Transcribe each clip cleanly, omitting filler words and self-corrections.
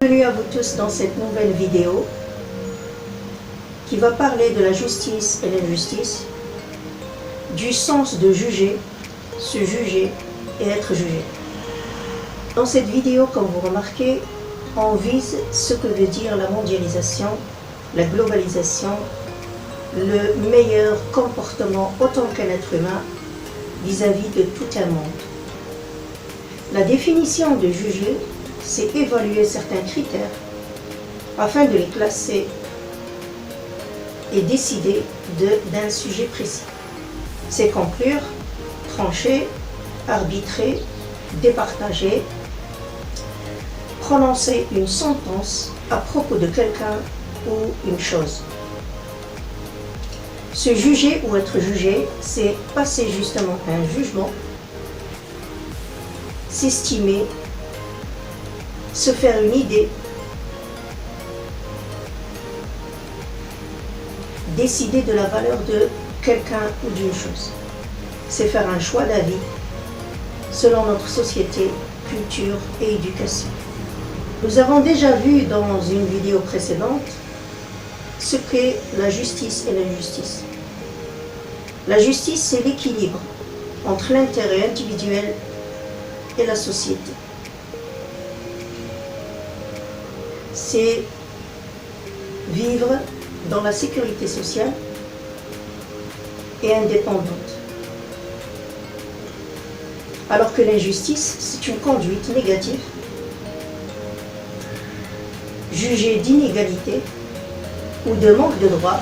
Bienvenue à vous tous dans cette nouvelle vidéo qui va parler de la justice et l'injustice, du sens de juger, se juger et être jugé. Dans cette vidéo, comme vous remarquez, on vise ce que veut dire la mondialisation, la globalisation, le meilleur comportement autant qu'un être humain vis-à-vis de tout un monde. La définition de juger, c'est évaluer certains critères afin de les classer et décider d'un sujet précis. C'est conclure, trancher, arbitrer, départager, prononcer une sentence à propos de quelqu'un ou une chose. Se juger ou être jugé, c'est passer justement un jugement, s'estimer, se faire une idée, décider de la valeur de quelqu'un ou d'une chose. C'est faire un choix d'avis selon notre société, culture et éducation. Nous avons déjà vu dans une vidéo précédente ce qu'est la justice et l'injustice. La justice, c'est l'équilibre entre l'intérêt individuel et la société. C'est vivre dans la sécurité sociale et indépendante. Alors que l'injustice, c'est une conduite négative, jugée d'inégalité ou de manque de droit,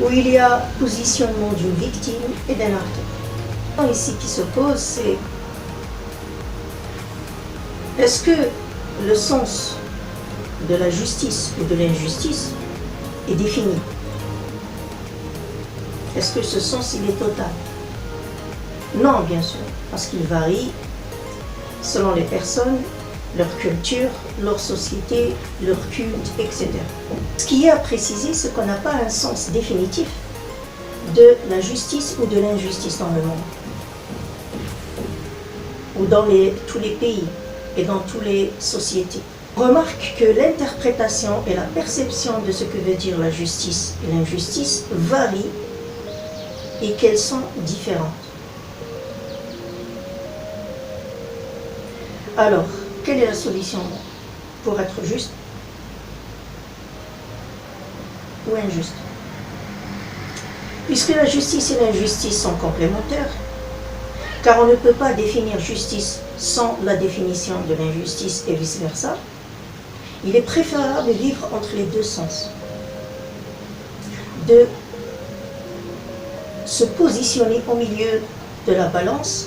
où il y a positionnement d'une victime et d'un acteur. Ici qui se pose, c'est est-ce que le sens de la justice ou de l'injustice est défini? Est-ce que ce sens il est total? Non, bien sûr, parce qu'il varie selon les personnes, leur culture, leur société, leur culte, etc. Ce qui est à préciser, c'est qu'on n'a pas un sens définitif de la justice ou de l'injustice dans le monde, ou dans tous les pays et dans toutes les sociétés. Remarque que l'interprétation et la perception de ce que veut dire la justice et l'injustice varient et qu'elles sont différentes. Alors, quelle est la solution pour être juste ou injuste? Puisque la justice et l'injustice sont complémentaires, car on ne peut pas définir justice sans la définition de l'injustice et vice-versa, il est préférable de vivre entre les deux sens, de se positionner au milieu de la balance,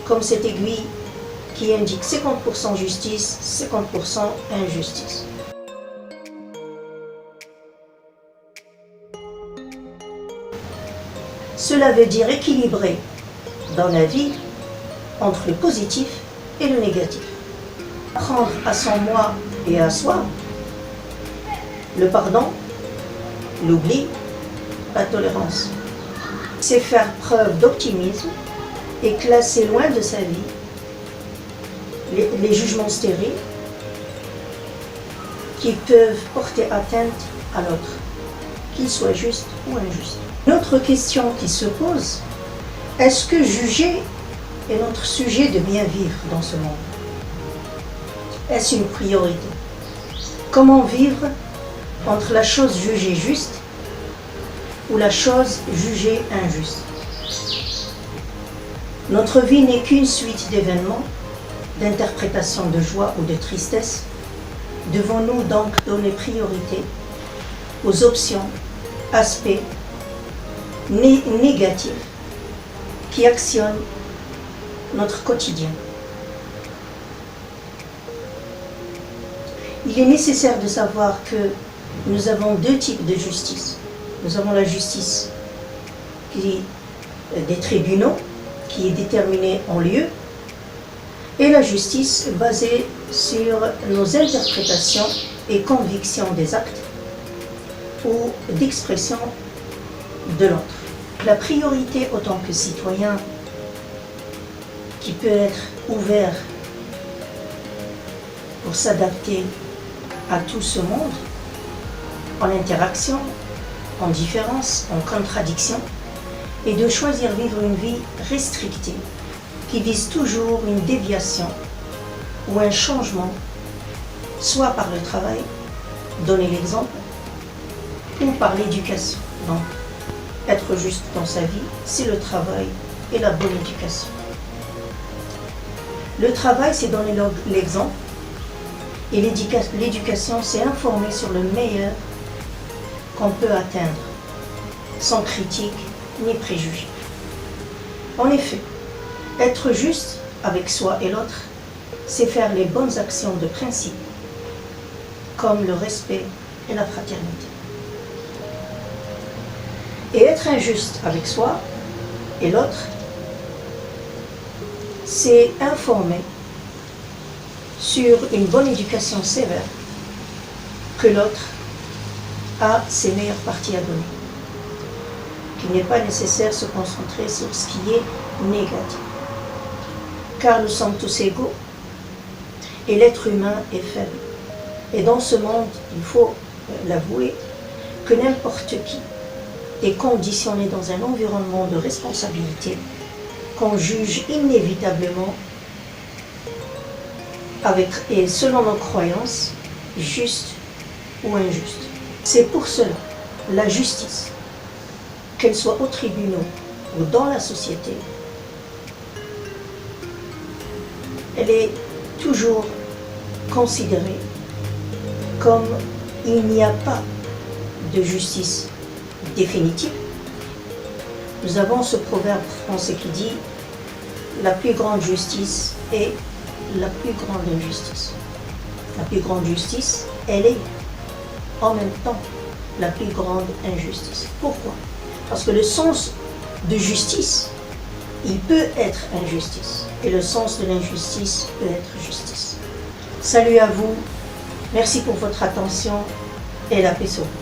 comme cette aiguille qui indique 50% justice, 50% injustice. Cela veut dire équilibrer dans la vie entre le positif et le négatif. Apprendre à son moi et à soi, le pardon, l'oubli, la tolérance. C'est faire preuve d'optimisme et classer loin de sa vie les jugements stériles qui peuvent porter atteinte à l'autre, qu'il soit juste ou injuste. Une autre question qui se pose, est-ce que juger est notre sujet de bien vivre dans ce monde? Est-ce une priorité? Comment vivre entre la chose jugée juste ou la chose jugée injuste? Notre vie n'est qu'une suite d'événements, d'interprétations de joie ou de tristesse. Devons-nous donc donner priorité aux options, aspects négatifs qui actionnent notre quotidien? Il est nécessaire de savoir que nous avons deux types de justice. Nous avons la justice des tribunaux, qui est déterminée en lieu, et la justice basée sur nos interprétations et convictions des actes ou d'expression de l'autre. La priorité autant que citoyen qui peut être ouvert pour s'adapter à tout ce monde, en interaction, en différence, en contradiction, et de choisir vivre une vie restrictive qui vise toujours une déviation ou un changement, soit par le travail, donner l'exemple, ou par l'éducation. Donc, être juste dans sa vie, c'est le travail et la bonne éducation. Le travail, c'est donner l'exemple, et l'éducation, c'est informer sur le meilleur qu'on peut atteindre, sans critique ni préjugés. En effet, être juste avec soi et l'autre, c'est faire les bonnes actions de principe, comme le respect et la fraternité. Et être injuste avec soi et l'autre, c'est informer sur une bonne éducation sévère que l'autre a ses meilleures parties à donner. Qu'il n'est pas nécessaire de se concentrer sur ce qui est négatif. Car nous sommes tous égaux et l'être humain est faible. Et dans ce monde, il faut l'avouer, que n'importe qui est conditionné dans un environnement de responsabilité qu'on juge inévitablement et selon nos croyances, juste ou injuste. C'est pour cela, la justice, qu'elle soit aux tribunaux ou dans la société, elle est toujours considérée comme il n'y a pas de justice définitive. Nous avons ce proverbe français qui dit « La plus grande justice est la plus grande injustice ». La plus grande justice, elle est en même temps la plus grande injustice. Pourquoi ? Parce que le sens de justice, il peut être injustice. Et le sens de l'injustice peut être justice. Salut à vous. Merci pour votre attention et la paix sur vous.